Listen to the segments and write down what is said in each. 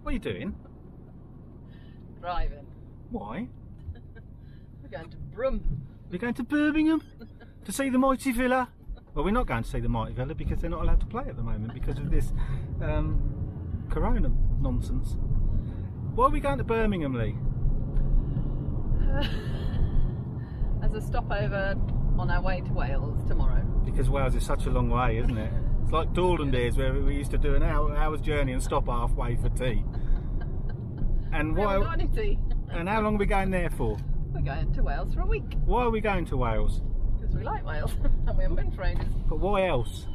What are you doing? Driving. Why? We're going to Brum. We're going to Birmingham to see the mighty Villa. Well, we're not going to see the mighty Villa because they're not allowed to play at the moment because of this corona nonsense. Why are we going to Birmingham, Lee? As a stopover on our way to Wales tomorrow. Because Wales is such a long way, isn't it? It's like Dawden days where we used to do an hour's journey and stop halfway for tea. And why? Got any tea. And how long are we going there for? We're going to Wales for a week. Why are we going to Wales? Because we like Wales and we haven't been for ages. But why else?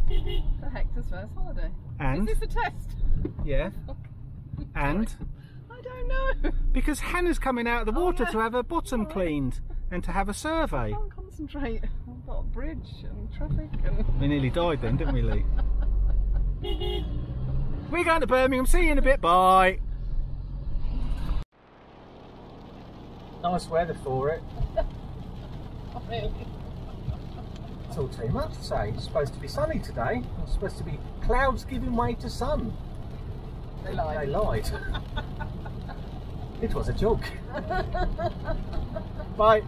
For Hector's first holiday. And? Is this a test? Yeah. And? I don't know. Because Hannah's coming out of the water yeah. to have her bottom cleaned and to have a survey. I can't concentrate. I've got a bridge and traffic and... We nearly died then, didn't we, Lee? We're going to Birmingham. See you in a bit. Bye. Nice weather for it. Not really. It's all too much to say. It's supposed to be sunny today. It's supposed to be clouds giving way to sun. They lied. They lied. It was a joke. Bye.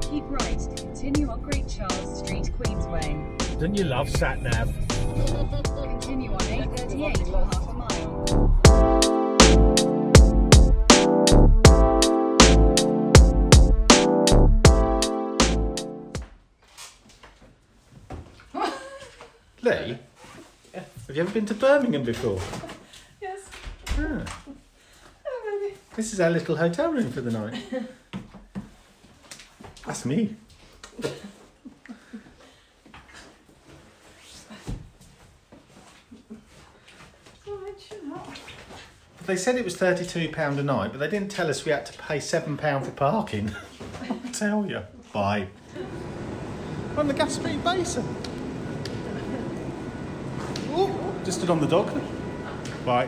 Keep right to continue on Great Charles Street, Queensway. Don't you love sat nav? Continue on A38 for half a mile. Lee, have you ever been to Birmingham before? Yes. Ah. Oh, maybe. This is our little hotel room for the night. That's me. They said it was £32 a night, but they didn't tell us we had to pay £7 for parking. I'll tell you. Bye. We're on the Gas Street Basin. Oh, just stood on the dock. Bye.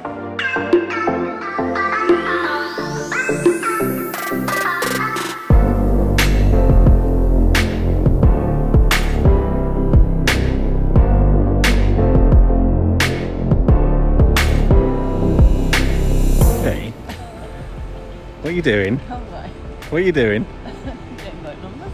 What are you doing? Oh, right. What are you doing? Getting boat numbers.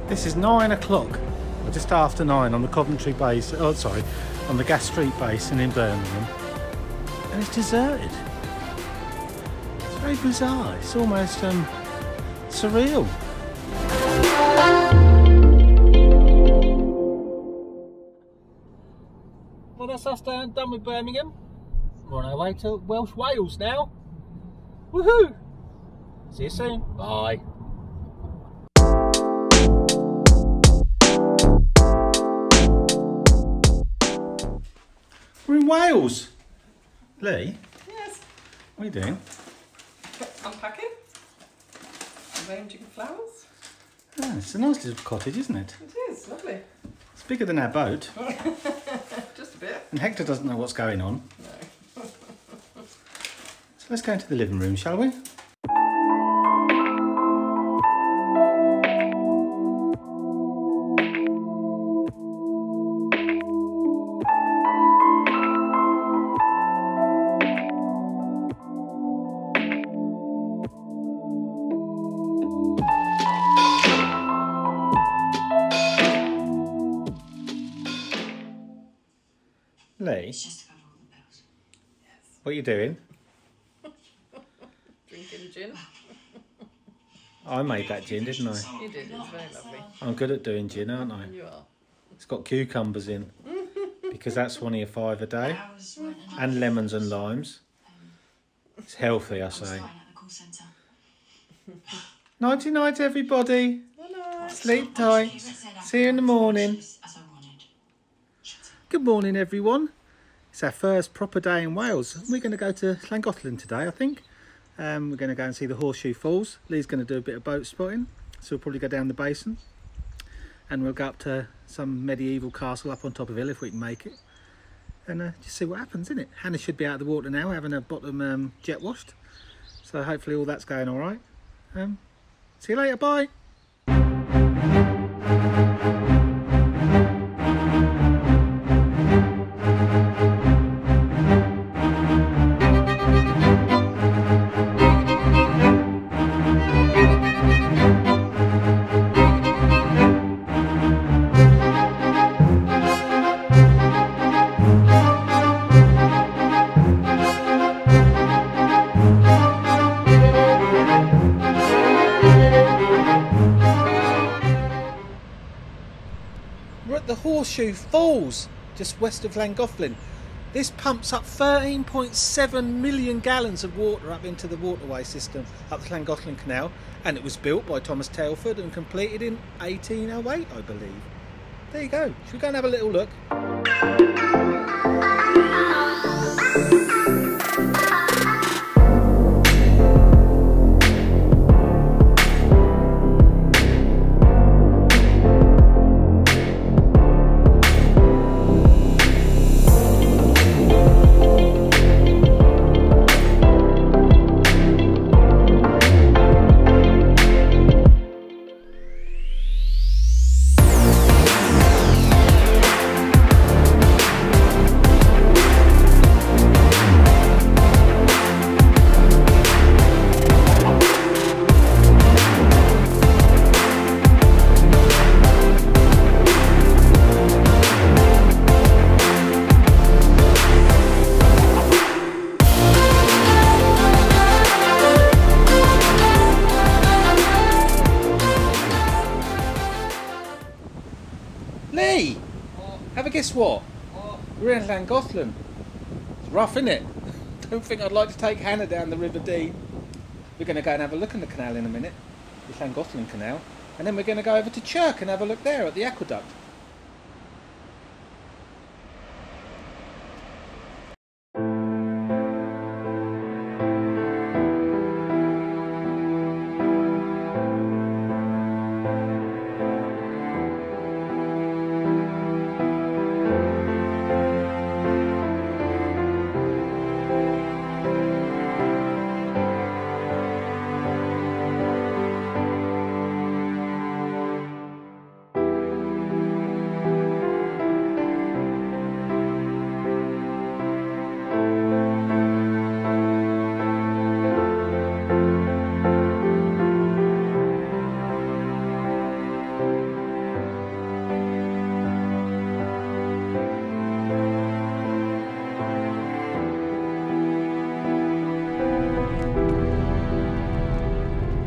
This is 9 o'clock, or just after 9 on the Coventry base, oh sorry, on the Gas Street Basin in Birmingham, and it's deserted. It's very bizarre, it's almost surreal. Well, that's us done with Birmingham. We're on our way to Welsh Wales now. Woohoo! See you soon. Bye. We're in Wales. Lee? Yes. What are you doing? Unpacking. Arranging flowers. Ah, it's a nice little cottage, isn't it? It is, lovely. It's bigger than our boat. Just a bit. And Hector doesn't know what's going on. No. So let's go into the living room, shall we? Lee, It's just to cover all the bills. what are you doing? Drinking gin. I made that gin, didn't I? You did, it's very lovely. I'm good at doing gin, aren't I? You are. It's got cucumbers in, because that's one of your 5 a day, Hours weren't enough. and lemons and limes. It's healthy, I I was say. starting at the call centre. Nighty night, everybody. Hello. Sleep tight. See you in the morning. As I wanted. Good morning, everyone. It's our first proper day in Wales. We're going to go to Llangollen today, I think. We're going to go and see the Horseshoe Falls. Lee's going to do a bit of boat spotting, so we'll probably go down the basin. And we'll go up to some medieval castle up on top of the hill if we can make it. And just see what happens, innit? Hannah should be out of the water now, having her bottom jet washed. So hopefully all that's going all right. See you later, bye. We're at the Horseshoe Falls, just west of Llangollen. This pumps up 13.7 million gallons of water up into the waterway system up the Llangollen Canal, and it was built by Thomas Telford and completed in 1808, I believe. There you go. Should we go and have a little look? Lee! Have a guess what? We're in Llangollen. It's rough, isn't it? Don't think I'd like to take Hannah down the River Dee. We're going to go and have a look in the canal in a minute, the Llangollen Canal, and then we're going to go over to Chirk and have a look there at the aqueduct.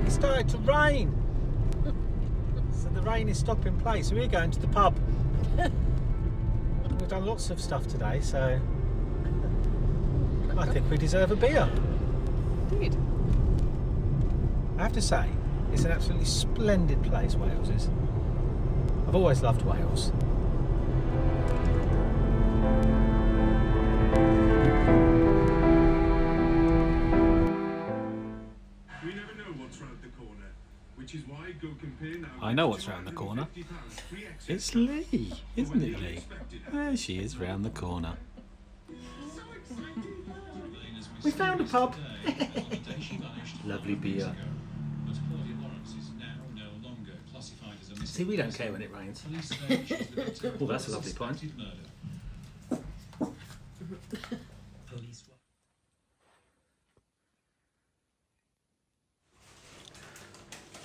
Started to rain, so the rain is stopping play, so we're going to the pub. We've done lots of stuff today, so I think we deserve a beer. Indeed. I have to say, it's an absolutely splendid place, Wales is. I've always loved Wales. I know what's round the corner. It's Lee, isn't it, Lee? There she is, round the corner. We found a pub. Lovely beer. See, we don't care when it rains. Oh, that's a lovely pint.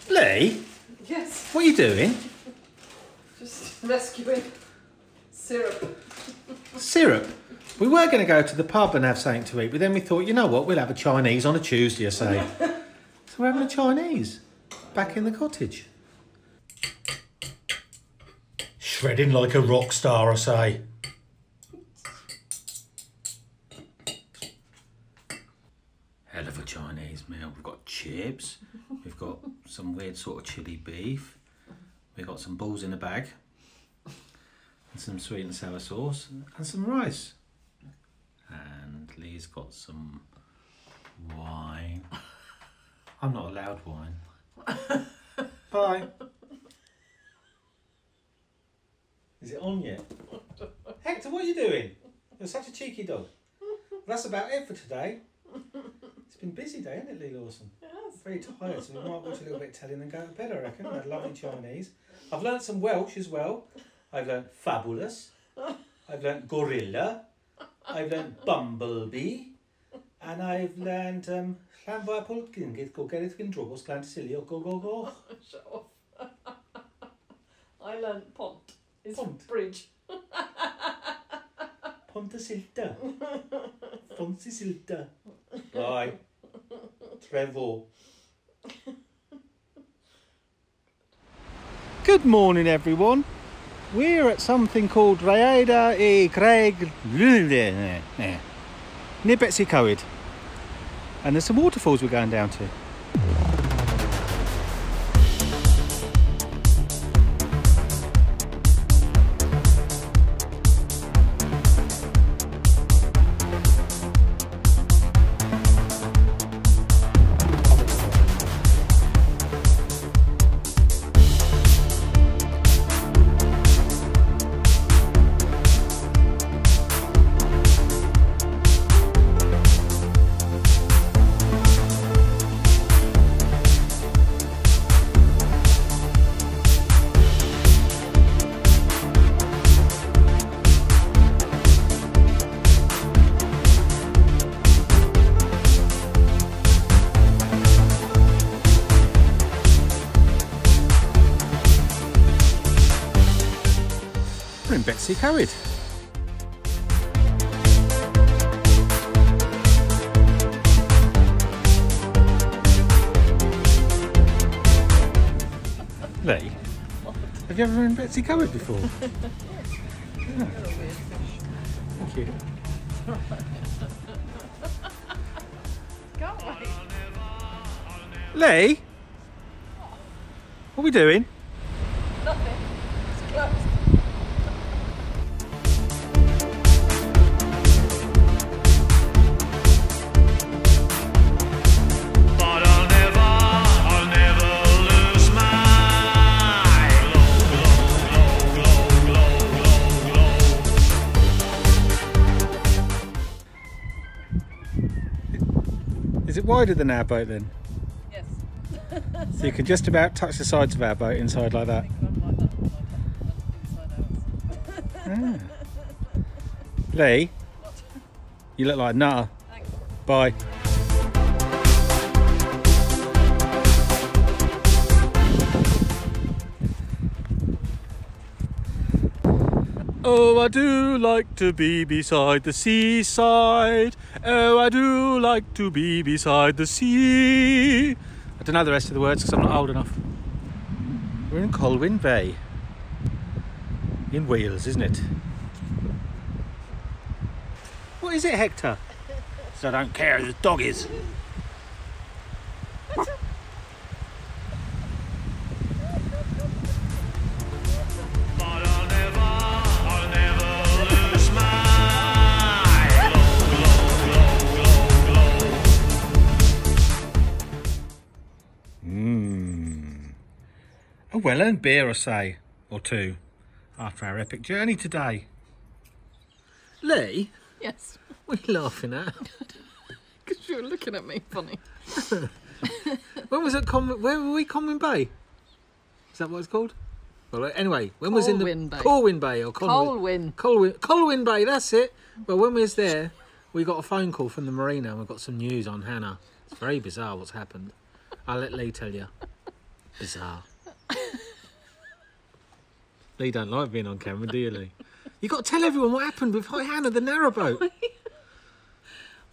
Lee, Yes, what are you doing? just rescuing syrup. Syrup? We were going to go to the pub and have something to eat, but then we thought, you know what, we'll have a Chinese on a Tuesday, I say. So we're having a Chinese back in the cottage. Shredding like a rock star, I say. Hell of a Chinese meal. We've got chips, we've got some weird sort of chili beef, we've got some balls in a bag, and some sweet and sour sauce, and some rice. And Lee's got some wine. I'm not allowed wine. Bye. Is it on yet? Hector, what are you doing? You're such a cheeky dog. That's about it for today. It's been a busy day, hasn't it, Lee Lawson? Yes. Very tired, so we might watch a little bit of telly and then go to bed, I reckon. We had lovely Chinese. I've learnt some Welsh as well. I've learnt fabulous. I've learnt gorilla. I've learnt bumblebee. And I've learnt Llanfair Pwlgyn, go get it in drwbos, Glan Silio, go. Shut off. I learnt pont. It's Pont. bridge. Ponta Silta. Ponta Silta. Bye. Trevor. Good morning, everyone. We're at something called Raeadr near Betsy Coed. And there's some waterfalls we're going down to. We're in Betsy Coed. Lee, have you ever been in Betsy Coed before? Yeah. Thank you. Can't wait. Lee, what are we doing? Nothing. It's closed. Is it wider than our boat then? Yes. So you can just about touch the sides of our boat inside like that. Ah. Lee, you look like a nutter. Thanks. Bye. Oh, I do like to be beside the seaside. Oh, I do like to be beside the sea. I don't know the rest of the words because I'm not old enough. We're in Colwyn Bay. In Wales, isn't it? What is it, Hector? So I don't care, the dog is. A well-earned beer, I say, or two, after our epic journey today. Lee, Yes. what are you laughing at? Because you were looking at me funny. When was it? Where were we? Conwy Bay? Is that what it's called? Well, anyway, when was in the Colwyn Bay. Colwyn Bay or Colwyn. Colwyn Bay? That's it. Well, when we was there, we got a phone call from the marina and we got some news on Hannah. It's very bizarre what's happened. I'll let Lee tell you. Bizarre. Lee don't like being on camera, do you, Lee? You've got to tell everyone what happened with Hannah the Narrowboat.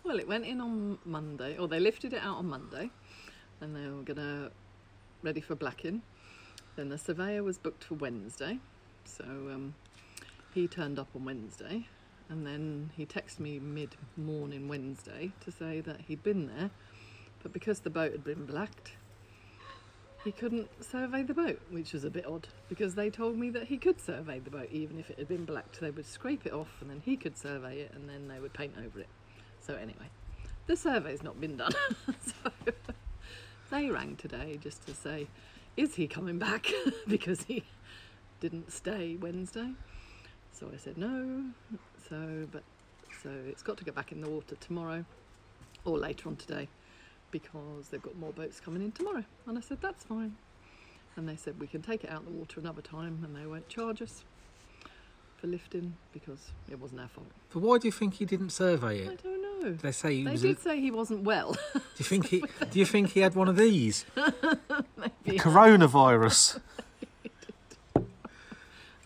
Well, it went in on Monday, or they lifted it out on Monday, and they were gonna ready for blacking. Then the surveyor was booked for Wednesday, so he turned up on Wednesday, and then he texted me mid-morning Wednesday to say that he'd been there, but because the boat had been blacked, he couldn't survey the boat, which was a bit odd, because they told me that he could survey the boat even if it had been blacked. They would scrape it off and then he could survey it, and then they would paint over it. So anyway, the survey's not been done. So they rang today just to say, is he coming back? Because he didn't stay Wednesday. So I said no. So it's got to go back in the water tomorrow or later on today, because they've got more boats coming in tomorrow. And I said, that's fine. And they said, we can take it out of the water another time, and they won't charge us for lifting because it wasn't our fault. But why do you think he didn't survey I it? don't know. They say he They was. did say he wasn't well. Do you think he had one of these? Maybe. Coronavirus.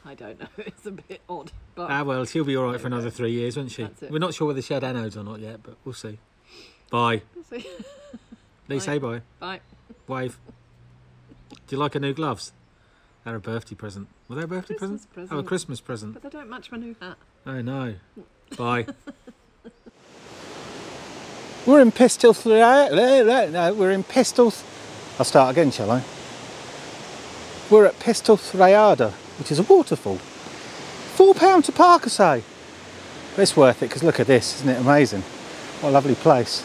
I don't know. It's a bit odd. But Ah well, she'll be all right for another 3 years, won't she? That's it. We're not sure whether she had anodes or not yet, but we'll see. Bye. we'll see. Lee, Bye. say bye. Bye. Wave. Do you like her new gloves? They're a birthday present. Were they a birthday Christmas present? present. Oh, a Christmas present. But they don't match my new hat. Oh no. Bye. We're in Pistyll Raeadr. No, we're in Pistyll. I'll start again, shall I? We're at Pistyll Raeadr, which is a waterfall. £4 to park, I say. But it's worth it because look at this, isn't it amazing? What a lovely place.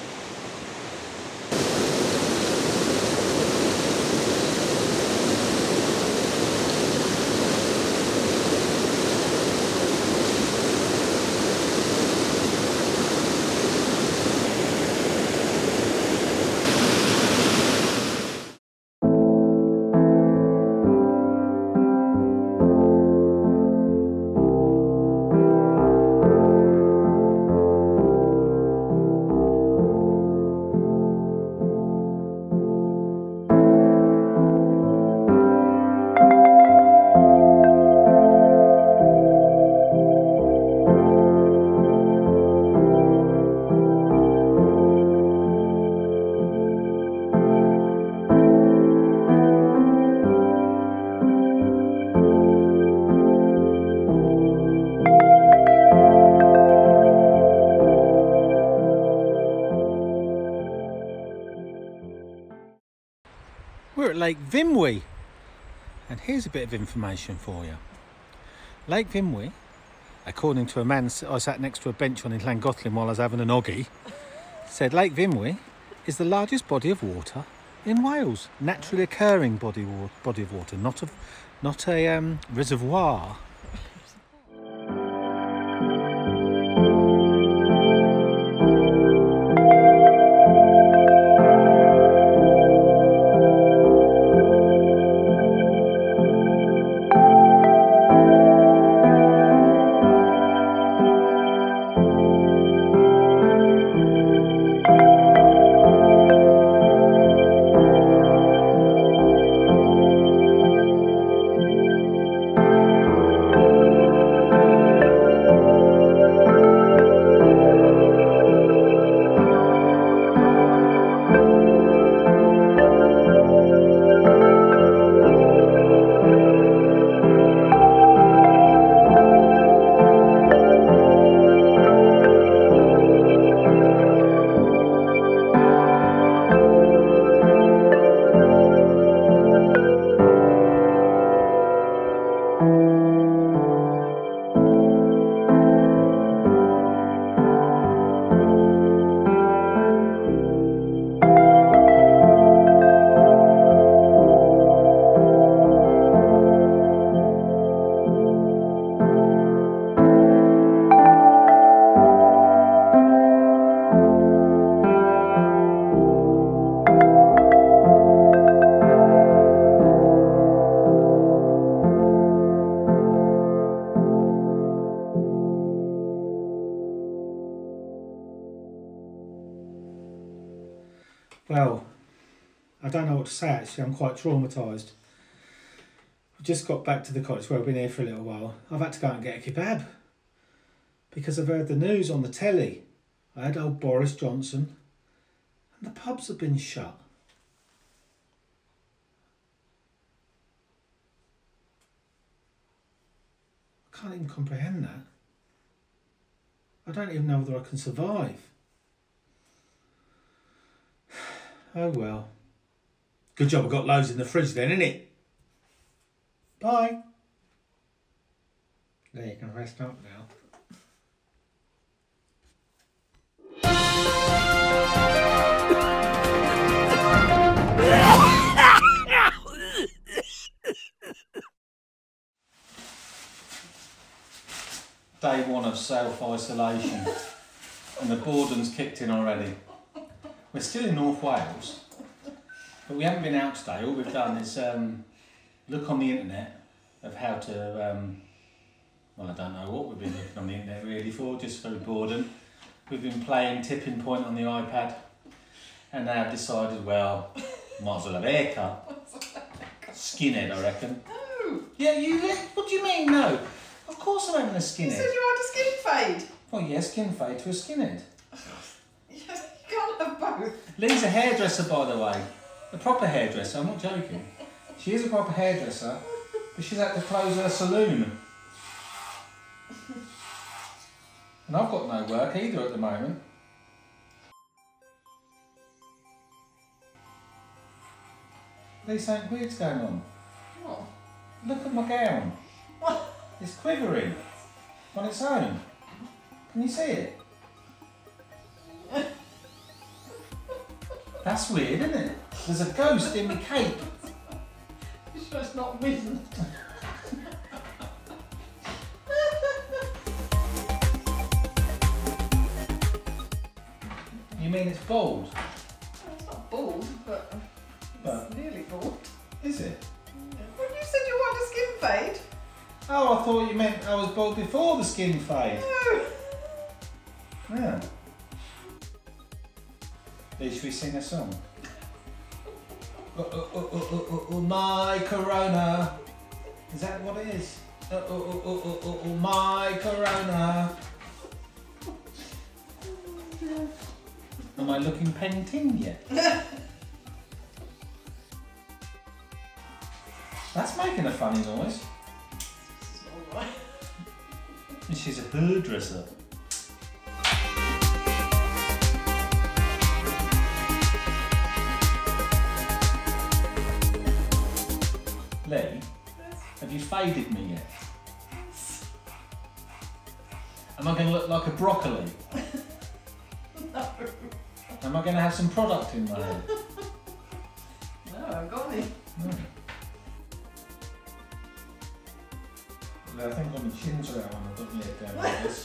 We're at Lake Conwy, and here's a bit of information for you. Lake Conwy, according to a man I sat next to a bench on in Llangollen while I was having an oggy, said Lake Conwy is the largest body of water in Wales, naturally occurring body of water, not a reservoir. Well, I don't know what to say actually, I'm quite traumatised. We just got back to the cottage where I've been here for a little while. I've had to go and get a kebab. because I've heard the news on the telly. I had old Boris Johnson and the pubs have been shut. I can't even comprehend that. I don't even know whether I can survive. Oh well. Good job I got loads in the fridge then, innit? Bye. There, you can rest up now. Day one of self-isolation and the boredom's kicked in already. We're still in North Wales, but we haven't been out today. All we've done is look on the internet of how to, well, I don't know what we've been looking on the internet really for, just for boredom. We've been playing Tipping Point on the iPad and now I've decided, well, might as well have a haircut. Skinhead, I reckon. No! Yeah, what do you mean, no? Of course I'm having a skinhead. You said you had a skin fade. Well, yeah, skin fade to a skinhead. You can't have both. Lee's a hairdresser, by the way. A proper hairdresser, I'm not joking. She is a proper hairdresser, but she's had to close her saloon. And I've got no work either at the moment. Lee, something weird's going on. What? Look at my gown. What? It's quivering on its own. Can you see it? That's weird, isn't it? There's a ghost in my cape. You sure it's not wind? You mean it's bald? Well, it's not bald, but it's nearly bald. Is it? Well, you said you wanted a skin fade. Oh, I thought you meant I was bald before the skin fade. No. Yeah. Lee, should we sing a song? My Corona. Is that what it is? My Corona. Am I looking painting yet? That's making a funny noise. It's all right. And she's a hairdresser. Lee, have you faded me yet? Am I going to look like a broccoli? No. Am I going to have some product in my head? No, I haven't got any. No. I think on my chin's around when I put my head down like this.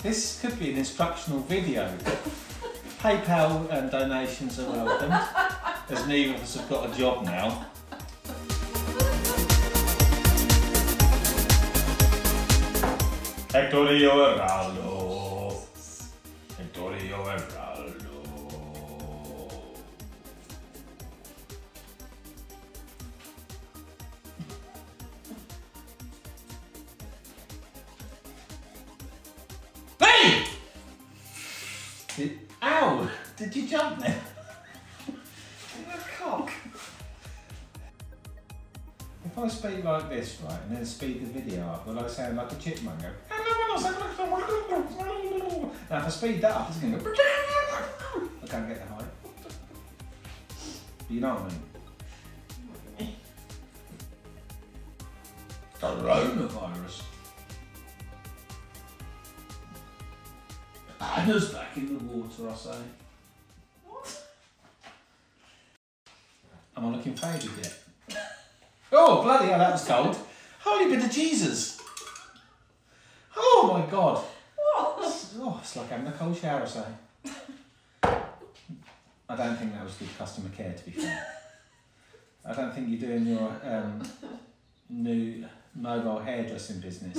This could be an instructional video. PayPal and donations are welcome, as neither of us have got a job now. Hectorio Heraldo. Hectorio Heraldo. Hey! Ow! Did you jump there? You're a cock. If I speak like this, right, and then speed the video up, will I sound like a chipmunk? Go, now if I speed that up, it's going to go. I can't get the height. You know what I mean? Coronavirus. Anna's back in the water, I say. What? Am I looking faded yet? Oh, bloody hell, that was cold. Holy bit of Jesus. Oh my God. What? Oh, it's like having a cold shower, I say. I don't think that was good customer care, to be fair. I don't think you're doing your new mobile hairdressing business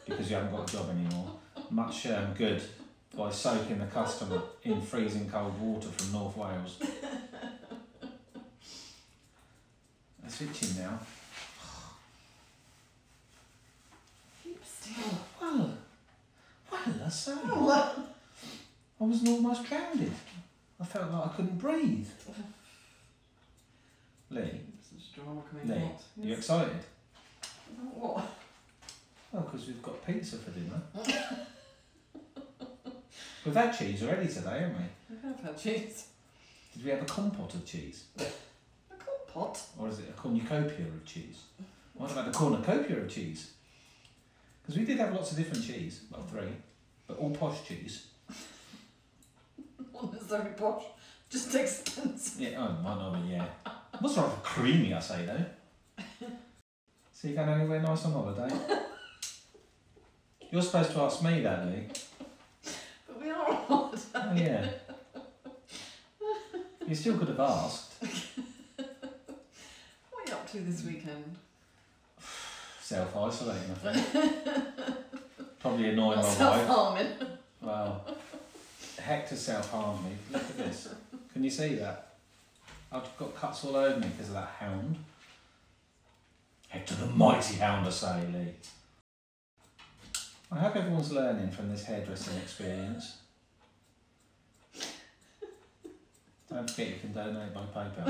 because you haven't got a job anymore. Much good by soaking the customer in freezing cold water from North Wales. It's itching now. Keep still. Well, I say. I was almost drowned. I felt like I couldn't breathe. Lee, Lee, you excited? What? Well, because we've got pizza for dinner. We've had cheese already today, haven't we? We have had cheese. Did we have a compote of cheese? A compote? Or is it a cornucopia of cheese? What about the cornucopia of cheese? Because we did have lots of different cheese, well 3, but all posh cheese. Not necessarily posh, just expensive. Yeah, oh, one of it, yeah. What's rather creamy, I say though. So you going anywhere nice on holiday? You're supposed to ask me that, Lee. But we are on holiday. Oh yeah. You still could have asked. What are you up to this weekend? Self-isolating, I think. Probably annoying my wife. Self-harming. Wow. Hector self-harmed me. Look at this. Can you see that? I've got cuts all over me because of that hound. Hector the mighty hound, I say, Lee. I hope everyone's learning from this hairdressing experience. Don't forget you can donate by PayPal.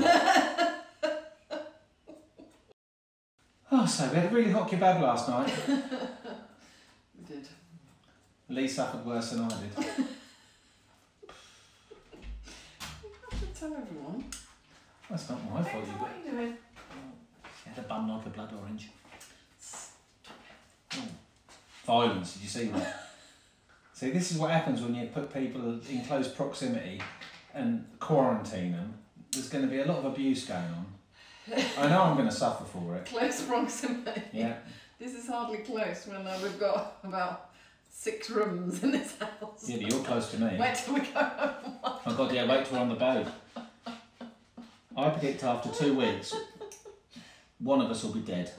Oh, so we had a really hot kebab last night. We did. Lee suffered worse than I did. You have to tell everyone. That's not my fault. What are you doing? She had a bum like a blood orange. Oh. Violence, did you see that? See, this is what happens when you put people in close proximity and quarantine them. There's going to be a lot of abuse going on. I know I'm going to suffer for it. Close proximity. Yeah. This is hardly close when we've got about 6 rooms in this house. Yeah, but you're close to me. Wait till we go home. Oh God, yeah, wait till we're on the boat. I predict after 2 weeks, one of us will be dead.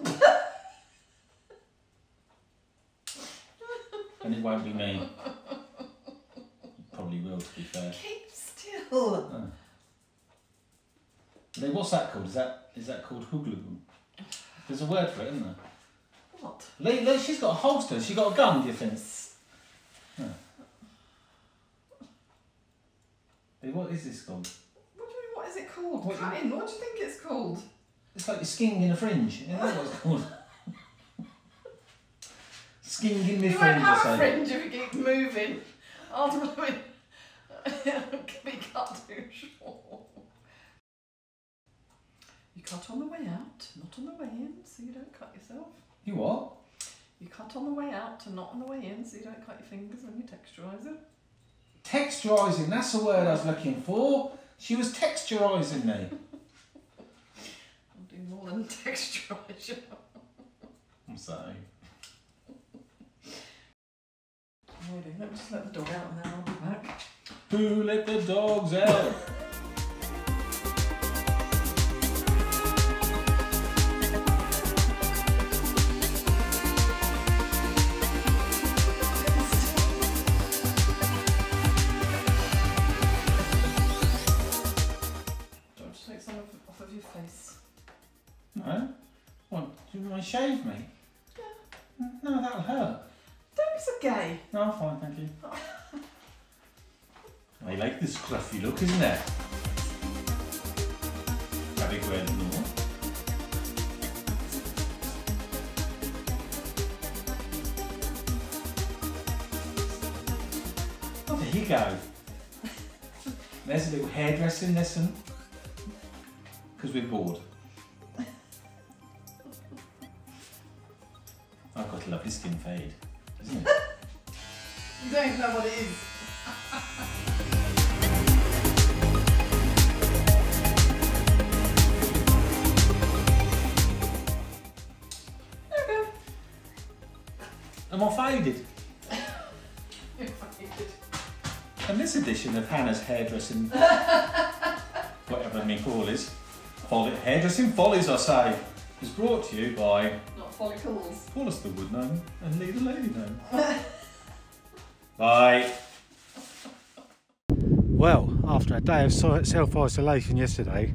And it won't be me. It probably will, to be fair. Keep still. Oh. Lee, what's that called? Is that called hooglaboom? There's a word for it, isn't there? What? Lee, she's got a holster. She got a gun, do you think? Oh. Lee, what is this called? What do you mean, what is it called? What What do you think it's called? It's like you're skiing in a fringe. Isn't that what it's called? Skiing in my You won't fringe, I have a say. fringe if you keep moving. Ultimately, it can be cut too short. You cut on the way out, not on the way in, so you don't cut yourself. You what? You cut on the way out and not on the way in, so you don't cut your fingers when you texturise it. Texturising, that's the word I was looking for. She was texturising me. I'll do more than texturise you. I'm sorry. Let me just let the dog out and then I'll be back. Who let the dogs out? Take some off of your face. No? What? Do you want to shave me? Yeah. No, that'll hurt. Don't be so gay. No, I'm fine, thank you. I like this scruffy look, isn't it? Very well, no? Oh, there you go. There's a little hairdressing lesson. Because we're bored. I've got a lovely skin fade, isn't it? You don't even know what it is. Okay. Am I faded? You're faded. And this edition of Hannah's Hairdressing, whatever me call is, Hairdressing Follies, I say, is brought to you by Not follicles. Paulus the Wood Gnome and Lee the Lady Gnome. Bye. Well, after a day of self-isolation yesterday,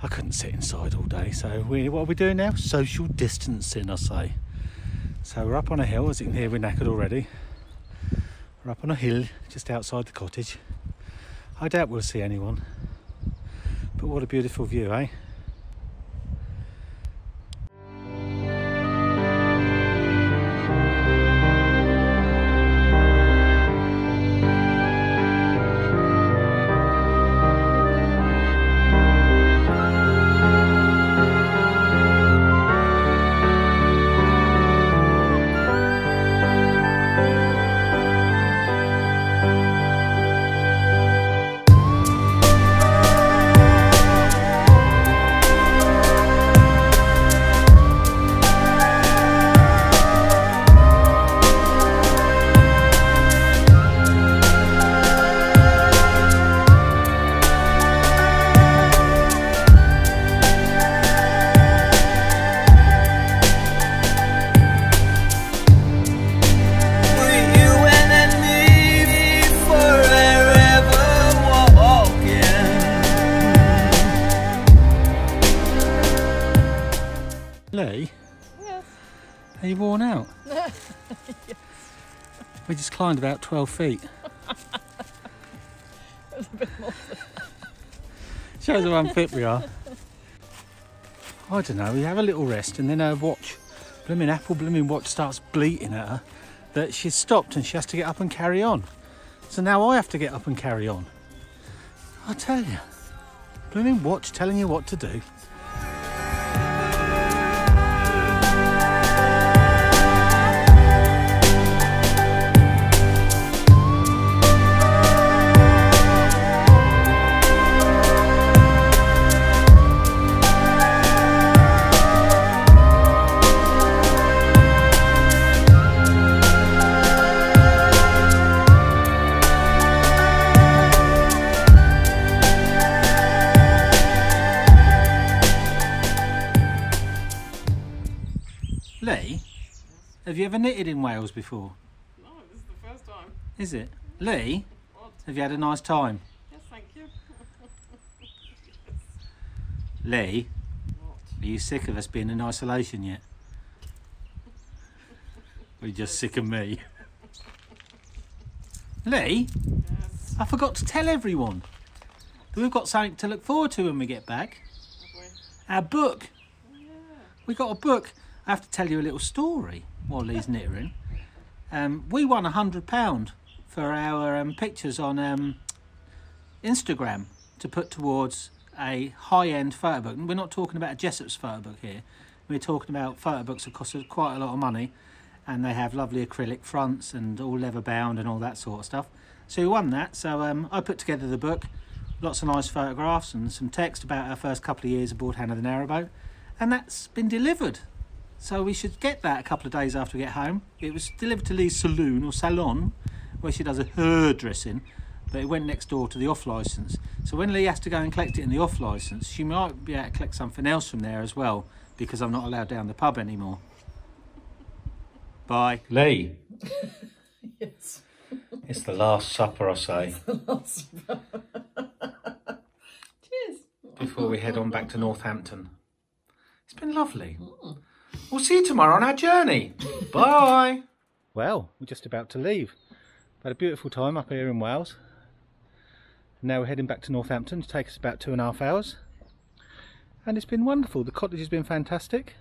I couldn't sit inside all day, so what are we doing now? Social distancing, I say. So we're up on a hill, as you can hear we're knackered already. We're up on a hill just outside the cottage. I doubt we'll see anyone, but what a beautiful view, eh? Lee? Yes. Are you worn out? Yes. We just climbed about 12 feet. It was a bit more. Shows how unfit we are. I don't know, we have a little rest and then her watch, blooming watch starts bleating at her that she's stopped and she has to get up and carry on. So now I have to get up and carry on. I tell you, blooming watch telling you what to do. Lee, have you ever knitted in Wales before? No, this is the first time. Is it? Lee, What? have you had a nice time? Yes, thank you. Lee, What? are you sick of us being in isolation yet? Or are you just sick of me? Lee, Yes. I forgot to tell everyone that we've got something to look forward to when we get back. Have we? Our book. Oh, yeah. We got a book. I have to tell you a little story while Lee's knittering. We won £100 for our pictures on Instagram to put towards a high-end photo book. And we're not talking about a Jessop's photo book here. We're talking about photo books that cost us quite a lot of money, and they have lovely acrylic fronts and all leather bound and all that sort of stuff. So we won that. So I put together the book, lots of nice photographs and some text about our first couple of years aboard Hannah the Narrowboat, and that's been delivered. So we should get that a couple of days after we get home. It was delivered to Lee's saloon or salon, where she does a hairdressing, but it went next door to the off licence. So when Lee has to go and collect it in the off licence, she might be able to collect something else from there as well, because I'm not allowed down the pub anymore. Bye. Lee. Yes. It's the last supper, I say, Cheers. before we head on back to Northampton. It's been lovely. We'll see you tomorrow on our journey. Bye. Well, we're just about to leave. Had a beautiful time up here in Wales. Now we're heading back to Northampton to take us about 2.5 hours. And it's been wonderful. The cottage has been fantastic.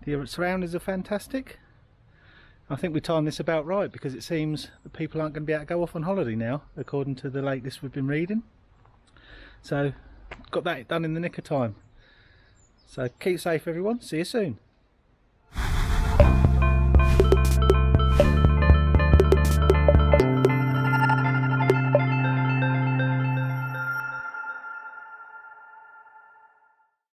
The surroundings are fantastic. I think we timed this about right, because it seems that people aren't going to be able to go off on holiday now, according to the latest we've been reading. So, got that done in the nick of time. So keep safe everyone, see you soon.